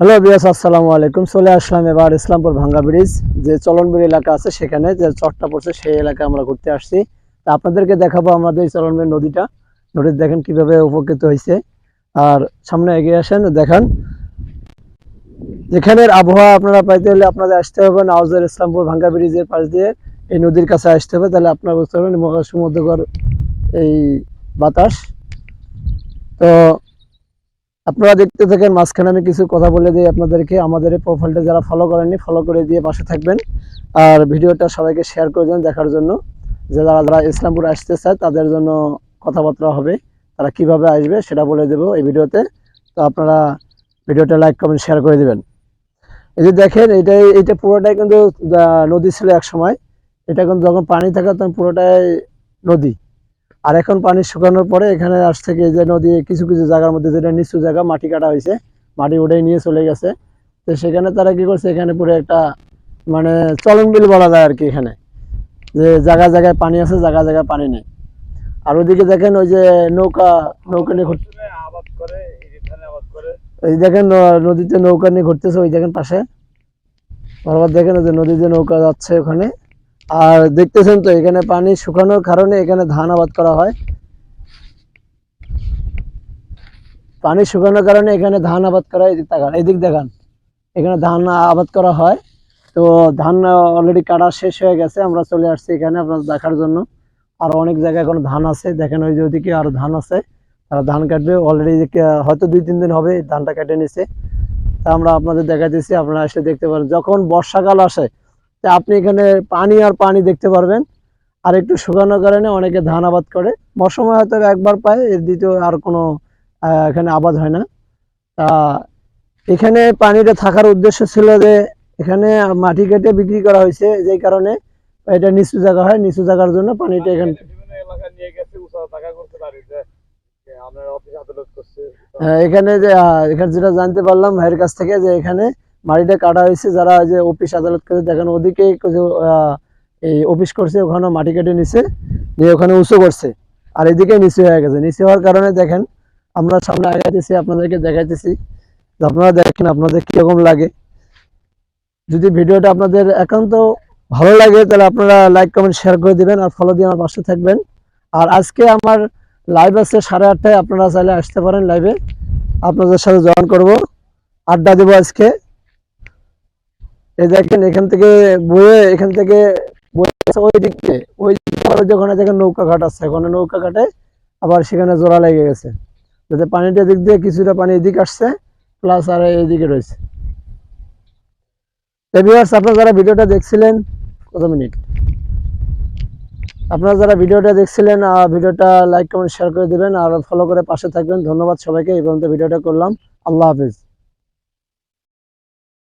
Hello বিয়াস, আসসালামু আলাইকুম। চলে আসলাম এবার ইসলামপুর ভাঙ্গা ব্রিজ যে চলনবিল এলাকা আছে, সেখানে যে চরটা পড়ছে সেই এলাকায় আমরা ঘুরতে আসছি। তা আপনাদেরকে দেখাবো আমাদের এই চলনবিল নদীটা। নদীতে দেখেন কিভাবে উপকৃত হয়েছে। আর সামনে এগিয়ে আসেন, দেখান যেখানের আবহাওয়া আপনারা পাইতে হলে আপনাদের আসতে হবে নওয়াজের ইসলামপুর ভাঙ্গা ব্রিজের পাশ দিয়ে এই নদীর কাছে আসতে হবে, তাহলে আপনারা বুঝতে পারবেন সমুদ্রকর এই বাতাস। তো আপনারা দেখতে থাকেন, মাঝখানে আমি কিছু কথা বলে দিই আপনাদেরকে। আমাদের এই প্রোফাইলটা যারা ফলো করেননি, ফলো করে দিয়ে পাশে থাকবেন। আর ভিডিওটা সবাইকে শেয়ার করে দেন দেখার জন্য, যে যারা যারা ইসলামপুর আসতে চায় তাদের জন্য কথাবার্তা হবে, তারা কিভাবে আসবে সেটা বলে দেবো এই ভিডিওতে। তো আপনারা ভিডিওটা লাইক কমেন্ট শেয়ার করে দিবেন। এই যে দেখেন, এইটা পুরোটাই কিন্তু নদী ছিল এক সময়। এটা কিন্তু যখন পানি থাকে তখন পুরোটাই নদী। আর এখন পানি শুকানোর পরে এখানে আজ থেকে এই যে নদী কিছু কিছু জায়গার মধ্যে, যেটা নিচু জায়গা, মাটি কাটা হয়েছে, মাটি উঠেই নিয়ে চলে গেছে। তো সেখানে তারা কি করছে, এখানে পুরো একটা মানে চলনবিল বলা যায় আর কি। এখানে যে জায়গায় জায়গায় পানি আছে, জায়গায় জায়গায় পানি নেই। আর ওইদিকে দেখেন ওই যে নৌকা নৌকা নিয়ে ওই দেখেন নদীতে নৌকা নিয়ে ঘুরতেছে, ওই দেখেন পাশে বরাবর দেখেন ওই যে নদীতে নৌকা যাচ্ছে ওখানে। আর দেখতেছেন তো এখানে পানি শুকানোর কারণে এখানে ধান আবাদ করা হয়। পানি শুকানোর কারণে এখানে ধান আবাদ করা হয়। এদিক তাকান, এদিক দেখান, এখানে ধান আবাদ করা হয়। তো ধান অলরেডি কাটা শেষ হয়ে গেছে, আমরা চলে আসছি এখানে আপনার দেখার জন্য। আর অনেক জায়গায় এখন ধান আছে, দেখেন ওই যে ওইদিকে আরো ধান আছে, তারা ধান কাটবে অলরেডি। হয়তো 2-3 দিন হবে ধানটা কেটে নিছে। তা আমরা আপনাদের দেখাইতেছি, আপনারা এসে দেখতে পারেন। যখন বর্ষাকাল আসে তা আপনি এখানে পানি আর পানি দেখতে পারবেন। আর একটু শুকানোর কারণে অনেকে ধান আবাদ করে, মৌসুমে হয়তো একবার পায়, এর দ্বিতীয় আর কোনো এখানে আবাদ হয় না। তা এখানে পানিটা থাকার উদ্দেশ্য ছিল যে এখানে মাটি কেটে বিক্রি করা হয়েছে, যেই কারণে এটা নিচু জায়গা হয়, নিচু জায়গার জন্য পানিটা এখানে এখানে যে এখানে যেটা জানতে পারলাম ভাইয়ের কাছ থেকে, যে এখানে মাটিটা কাটা হয়েছে, যারা যে অফিস আদালত করে দেখেন ওদিকে কিছু এই অফিস করছে, ওখানে মাটি কেটে নিছে, নিয়ে ওখানে উঁচু করছে। আর এদিকে নিচু হয়ে গেছে, নিচু হওয়ার কারণে দেখেন আমরা সামনে আগাইতেছি, আপনাদেরকে দেখাইতেছি। আপনারা দেখেন আপনাদের কিরকম লাগে। যদি ভিডিওটা আপনাদের একান্ত ভালো লাগে তাহলে আপনারা লাইক কমেন্ট শেয়ার করে দিবেন, আর ফলো দিয়ে আমার পাশে থাকবেন। আর আজকে আমার লাইভ আছে 8:30টায়, আপনারা চাইলে আসতে পারেন লাইভে, আপনাদের সাথে জয়েন করব, আড্ডা দেবো আজকে। এই দেখেন এখান থেকে বয়ে, এখান থেকে ওই দিক থেকে ওই যেখানে দেখেন নৌকা ঘাট আছে, ওখানে নৌকা ঘাটে আবার সেখানে জোড়া লেগে গেছে, যাতে পানিটা দিক দিয়ে কিছুটা পানি এদিকে আসছে, প্লাস আর এইদিকে রয়েছে। আপনারা যারা ভিডিওটা দেখছিলেন, কত মিনিট, আপনারা যারা ভিডিওটা দেখছিলেন ভিডিওটা লাইক কমেন্ট শেয়ার করে দিবেন, আর ফলো করে পাশে থাকবেন। ধন্যবাদ সবাইকে। এই পর্যন্ত ভিডিওটা করলাম। আল্লাহ হাফিজ।